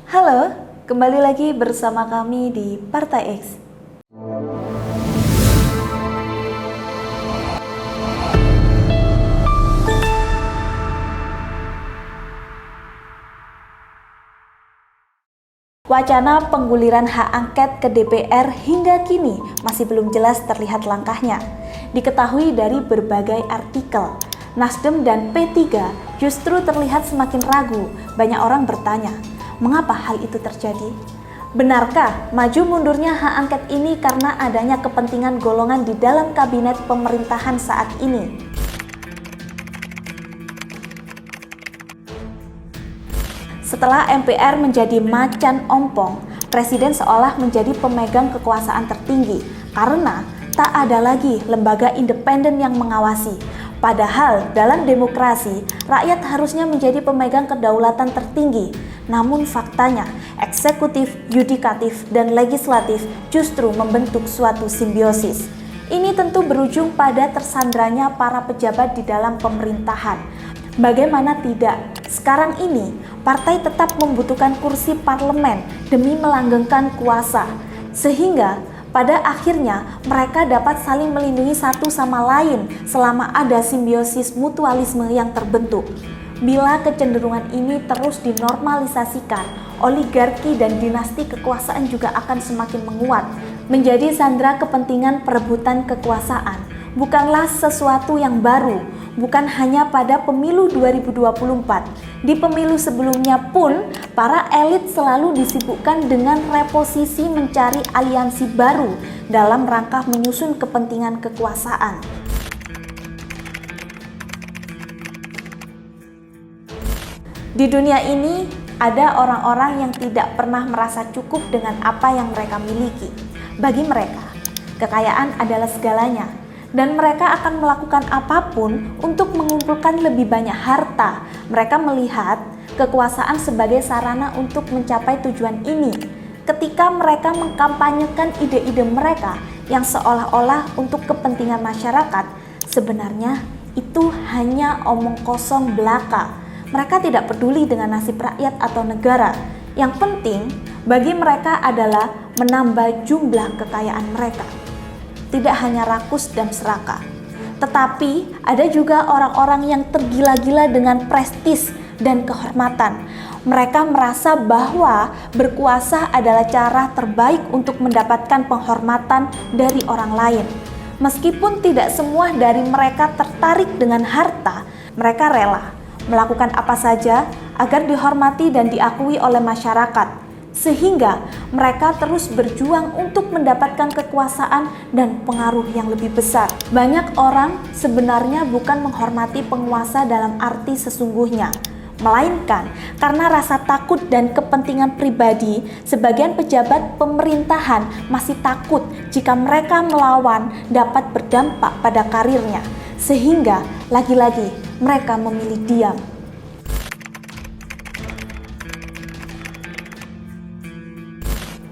Halo, kembali lagi bersama kami di Partai X. Wacana pengguliran hak angket ke DPR hingga kini masih belum jelas terlihat langkahnya. Diketahui dari berbagai artikel, Nasdem dan P3 justru terlihat semakin ragu. Banyak orang bertanya, mengapa hal itu terjadi? Benarkah maju mundurnya hak angket ini karena adanya kepentingan golongan di dalam kabinet pemerintahan saat ini? Setelah MPR menjadi macan ompong, Presiden seolah menjadi pemegang kekuasaan tertinggi karena tak ada lagi lembaga independen yang mengawasi. Padahal dalam demokrasi, rakyat harusnya menjadi pemegang kedaulatan tertinggi. Namun faktanya, eksekutif, yudikatif, dan legislatif justru membentuk suatu simbiosis. Ini tentu berujung pada tersandranya para pejabat di dalam pemerintahan. Bagaimana tidak? Sekarang ini, partai tetap membutuhkan kursi parlemen demi melanggengkan kuasa, sehingga pada akhirnya mereka dapat saling melindungi satu sama lain selama ada simbiosis mutualisme yang terbentuk. Bila kecenderungan ini terus dinormalisasikan, oligarki dan dinasti kekuasaan juga akan semakin menguat. Menjadi sandera kepentingan perebutan kekuasaan bukanlah sesuatu yang baru, bukan hanya pada pemilu 2024. Di pemilu sebelumnya pun, para elit selalu disibukkan dengan reposisi mencari aliansi baru dalam rangka menyusun kepentingan kekuasaan. Di dunia ini, ada orang-orang yang tidak pernah merasa cukup dengan apa yang mereka miliki. Bagi mereka, kekayaan adalah segalanya, dan mereka akan melakukan apapun untuk mengumpulkan lebih banyak harta. Mereka melihat kekuasaan sebagai sarana untuk mencapai tujuan ini. Ketika mereka mengkampanyekan ide-ide mereka yang seolah-olah untuk kepentingan masyarakat, sebenarnya itu hanya omong kosong belaka. Mereka tidak peduli dengan nasib rakyat atau negara. Yang penting bagi mereka adalah menambah jumlah kekayaan mereka. Tidak hanya rakus dan serakah, tetapi ada juga orang-orang yang tergila-gila dengan prestis dan kehormatan. Mereka merasa bahwa berkuasa adalah cara terbaik untuk mendapatkan penghormatan dari orang lain. Meskipun tidak semua dari mereka tertarik dengan harta, mereka rela melakukan apa saja agar dihormati dan diakui oleh masyarakat, sehingga mereka terus berjuang untuk mendapatkan kekuasaan dan pengaruh yang lebih besar. Banyak orang sebenarnya bukan menghormati penguasa dalam arti sesungguhnya, melainkan karena rasa takut dan kepentingan pribadi. Sebagian pejabat pemerintahan masih takut jika mereka melawan dapat berdampak pada karirnya, sehingga lagi-lagi mereka memilih diam.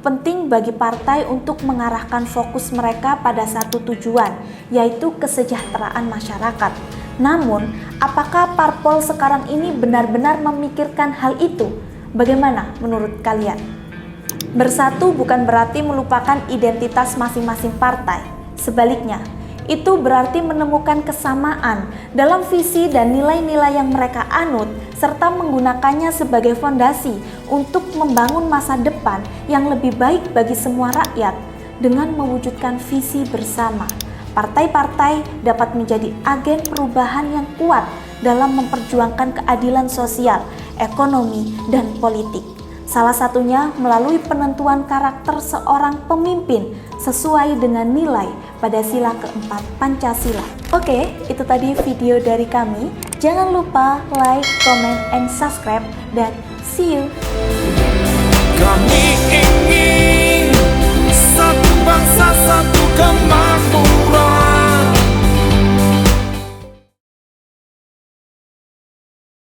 Penting bagi partai untuk mengarahkan fokus mereka pada satu tujuan, yaitu kesejahteraan masyarakat. Namun, apakah parpol sekarang ini benar-benar memikirkan hal itu? Bagaimana menurut kalian? Bersatu bukan berarti melupakan identitas masing-masing partai. Sebaliknya, itu berarti menemukan kesamaan dalam visi dan nilai-nilai yang mereka anut, serta menggunakannya sebagai fondasi untuk membangun masa depan yang lebih baik bagi semua rakyat. Dengan mewujudkan visi bersama, partai-partai dapat menjadi agen perubahan yang kuat dalam memperjuangkan keadilan sosial, ekonomi, dan politik. Salah satunya melalui penentuan karakter seorang pemimpin sesuai dengan nilai pada sila keempat Pancasila. Oke, itu tadi video dari kami. Jangan lupa like, comment, and subscribe, dan see you!